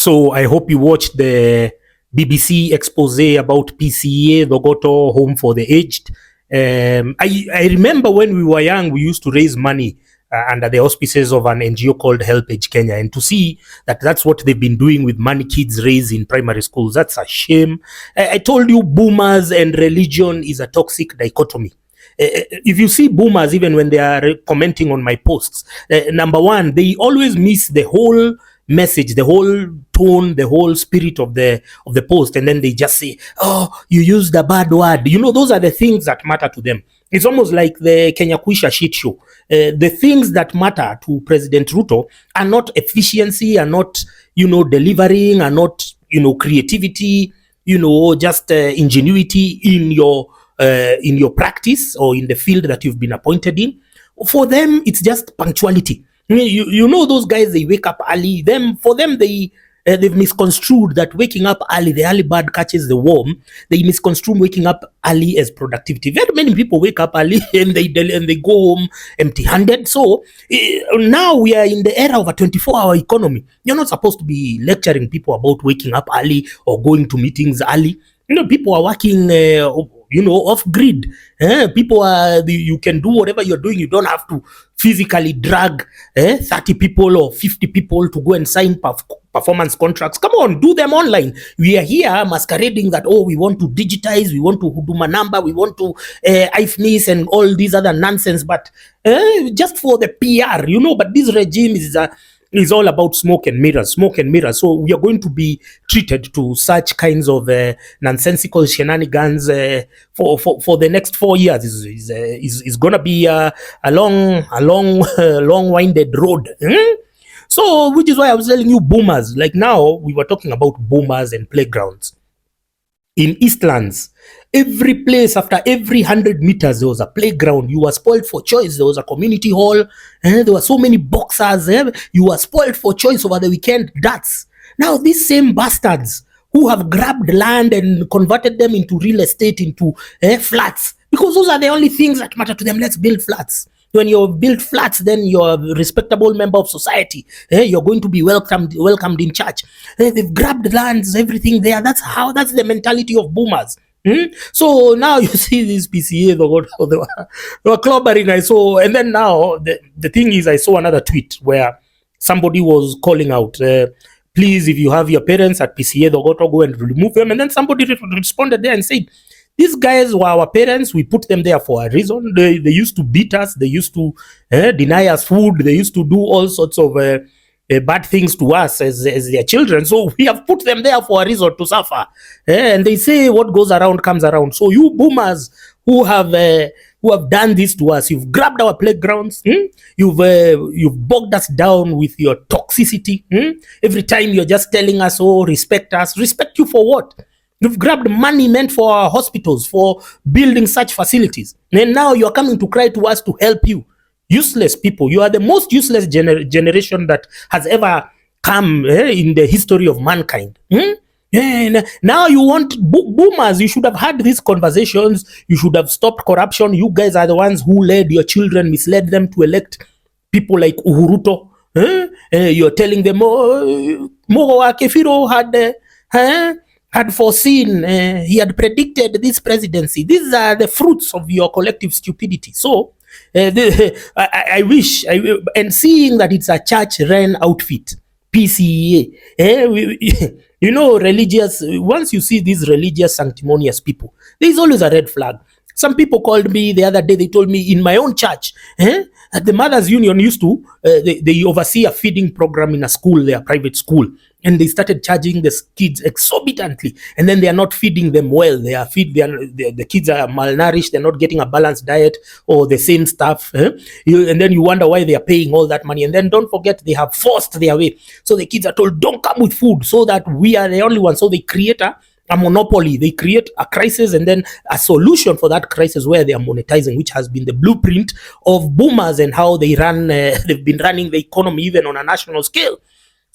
So I hope you watched the BBC expose about PCA, Dogoto Home for the Aged. I remember when we were young, we used to raise money under the auspices of an NGO called Help Age Kenya, and to see that that's what they've been doing with money kids raised in primary schools, that's a shame. I told you boomers and religion is a toxic dichotomy. If you see boomers, even when they are commenting on my posts, number one, they always miss the whole message, the whole tone, the whole spirit of the post, and then they just say, "Oh, you used a bad word." You know, those are the things that matter to them. It's almost like the Kenya Kwisha shit show. The things that matter to President Ruto are not efficiency, are not, delivering, are not, creativity, just ingenuity in your practice or in the field that you've been appointed in. For them, it's just punctuality. You know those guys, they wake up early. For them, they've misconstrued that waking up early, the early bird catches the worm. They misconstrue waking up early as productivity. Very many people wake up early and they go home empty-handed. So now we are in the era of a 24-hour economy. You're not supposed to be lecturing people about waking up early or going to meetings early. People are working off grid. People you can do whatever you're doing. You don't have to physically drag 30 people or 50 people to go and sign performance contracts. Come on, do them online. We are here masquerading that, we want to digitize, we want to huduma number, we want to IFNIS and all these other nonsense, but just for the PR, but this regime is all about smoke and mirrors. So we are going to be treated to such kinds of nonsensical shenanigans for the next 4 years. Is gonna be a long winded road. So, which is why I was telling you boomers. Like now, we were talking about boomers and playgrounds. In Eastlands, every place after every 100 meters, there was a playground. You were spoiled for choice. There was a community hall. There were so many boxers. You were spoiled for choice over the weekend. That's now these same bastards who have grabbed land and converted them into real estate, into flats, because those are the only things that matter to them. Let's build flats. When you build flats, then you're a respectable member of society. You're going to be welcomed in church. They've grabbed lands, everything there. That's the mentality of boomers. So now you see this PCA, they were clobbering. I saw, and then now the thing is, I saw another tweet where somebody was calling out, please, if you have your parents at PCA, go and remove them. And then somebody responded there and said, these guys were our parents. We put them there for a reason. They used to beat us. They used to deny us food. They used to do all sorts of bad things to us as their children. So we have put them there for a reason, to suffer. And they say what goes around comes around. So you boomers who have done this to us, you've grabbed our playgrounds. You've bogged us down with your toxicity. Every time you're just telling us, respect us. Respect you for what? You've grabbed money meant for our hospitals, for building such facilities. And now you're coming to cry to us to help you. Useless people. You are the most useless generation that has ever come in the history of mankind. And now you want boomers. You should have had these conversations. You should have stopped corruption. You guys are the ones who led your children, misled them to elect people like Uhuruto. You're telling them, Mwea Kefiro had foreseen, he had predicted this presidency. These are the fruits of your collective stupidity. So I wish, and seeing that it's a church-run outfit, PCA, religious, once you see these religious sanctimonious people, there's always a red flag. Some people called me the other day, they told me in my own church, the Mothers Union used to, they oversee a feeding program in a school, their private school, and they started charging the kids exorbitantly, and then they are not feeding them well. The kids are malnourished, they're not getting a balanced diet or the same stuff, and then you wonder why they are paying all that money. And then don't forget, they have forced their way. So the kids are told, don't come with food, so that we are the only ones. So they create a monopoly. They create a crisis and then a solution for that crisis where they are monetizing, which has been the blueprint of boomers and how they run. They've been running the economy even on a national scale.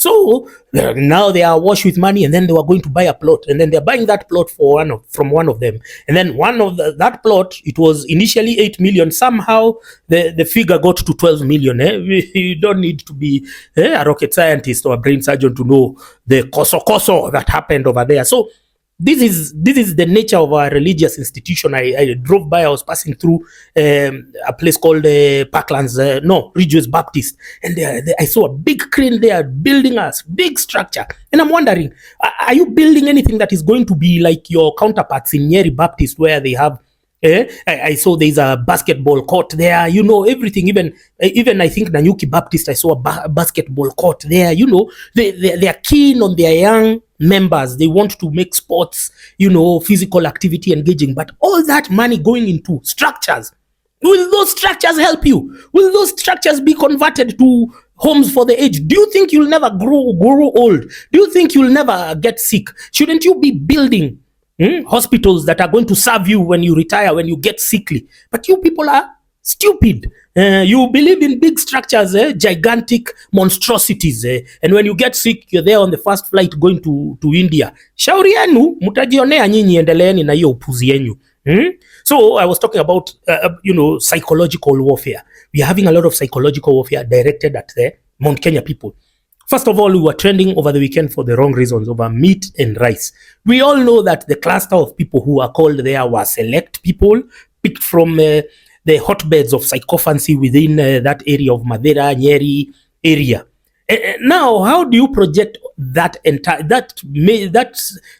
So now they are awash with money, and then they were going to buy a plot, and then they're buying that plot from one of them, and then that plot, it was initially 8 million. Somehow the figure got to 12 million. You don't need to be a rocket scientist or a brain surgeon to know the koso that happened over there. So this is the nature of our religious institution. I drove by. I was passing through a place called Parklands, Ridgeways Baptist, and I saw a big crane there building a big structure. And I'm wondering, are you building anything that is going to be like your counterparts in Nyeri Baptist, where they have? I saw there's a basketball court there. Everything. Even I think Nanyuki Baptist, I saw a basketball court there. They are keen on their young members. They want to make sports, physical activity engaging, but all that money going into structures. Will those structures help you? Will those structures be converted to homes for the aged? Do you think you'll never grow old? Do you think you'll never get sick? Shouldn't you be building hospitals that are going to serve you when you retire, when you get sickly? But you people are stupid. You believe in big structures, gigantic monstrosities, and when you get sick, you're there on the first flight going to India. Shauri yenu, mutajionea nyinyi, endeleeni na hiyo upuzi yenu. So I was talking about psychological warfare. We are having a lot of psychological warfare directed at the Mount Kenya people. First of all, we were trending over the weekend for the wrong reasons over meat and rice. We all know that the cluster of people who are called there were select people picked from the hotbeds of psychophancy within that area of Madera, Nyeri area. Now, how do you project that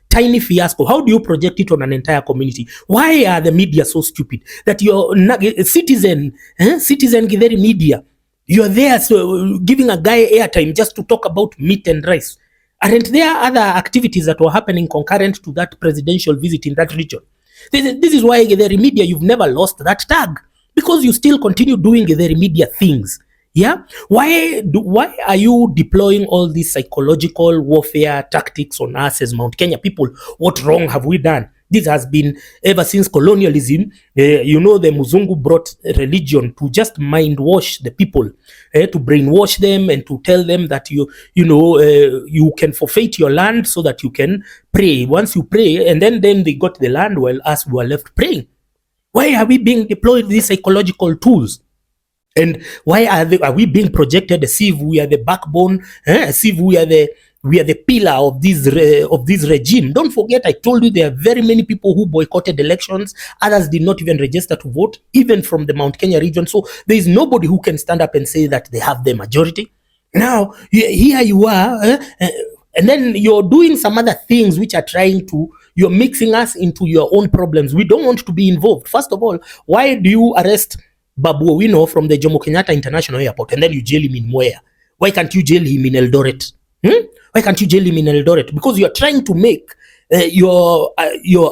tiny fiasco? How do you project it on an entire community? Why are the media so stupid that your citizen Githeri media, you're there giving a guy airtime just to talk about meat and rice? Aren't there other activities that were happening concurrent to that presidential visit in that region? This is why Githeri media, you've never lost that tag, because you still continue doing Githeri media things. Yeah, why are you deploying all these psychological warfare tactics on us as Mount Kenya people? What wrong have we done? This has been ever since colonialism. The Muzungu brought religion to just mind wash the people, to brainwash them and to tell them that you can forfeit your land so that you can pray. Once you pray, and then they got the land while us were left praying. Why are we being deployed these psychological tools? And why are we being projected as if we are the backbone, as if we are the pillar of this regime? Don't forget, I told you there are very many people who boycotted elections. Others did not even register to vote, even from the Mount Kenya region. So there is nobody who can stand up and say that they have the majority. Now, here you are, and then you're doing some other things which are you're mixing us into your own problems. We don't want to be involved. First of all, why do you arrest Babu Owino from the Jomo Kenyatta International Airport and then you jail him in Mwea? Why can't you jail him in Eldoret? Why can't you jail him in Eldoret? Because you are trying to make your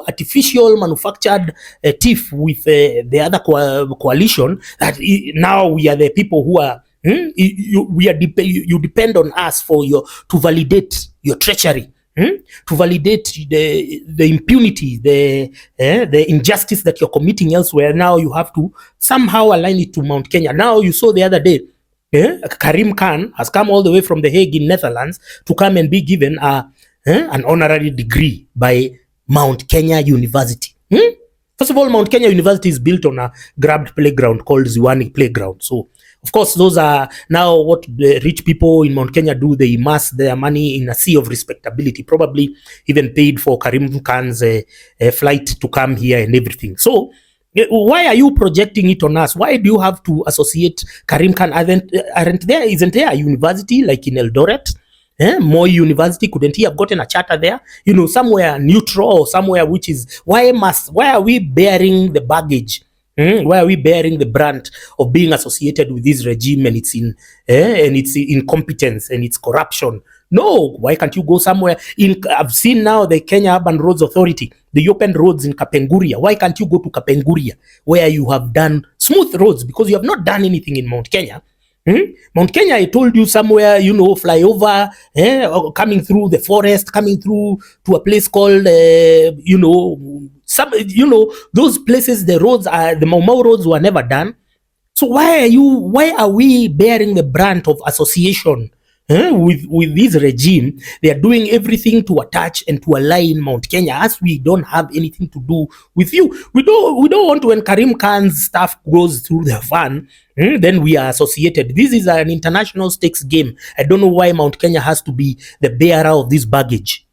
artificial manufactured tiff with the other coalition, that now we are the people who are you depend on us to validate your treachery. To validate the impunity, the injustice that you're committing elsewhere. Now you have to somehow align it to Mount Kenya. Now you saw the other day, Karim Khan has come all the way from The Hague in Netherlands to come and be given an honorary degree by Mount Kenya University. First of all, Mount Kenya University is built on a grabbed playground called Ziwani Playground. So, of course, those are now what the rich people in Mount Kenya do. They immerse their money in a sea of respectability, probably even paid for Karim Khan's flight to come here and everything. So, why are you projecting it on us? Why do you have to associate Karim Khan? Isn't there a university like in Eldoret? Moi University, couldn't he have gotten a charter there? Somewhere neutral or somewhere which is, why are we bearing the baggage? Why are we bearing the brunt of being associated with this regime and its incompetence and its corruption? No, why can't you go somewhere? I've seen now the Kenya Urban Roads Authority, the open roads in Kapenguria. Why can't you go to Kapenguria, where you have done smooth roads? Because you have not done anything in Mount Kenya. Mount Kenya, I told you, somewhere, flyover, coming through the forest, coming through to a place called, those places, the Mau roads were never done. So why are we bearing the brunt of association with this regime. They are doing everything to attach and to align Mount Kenya, as we don't have anything to do with you. We don't want, when Karim Khan's stuff goes through the van, then we are associated. This is an international stakes game. I don't know why Mount Kenya has to be the bearer of this baggage.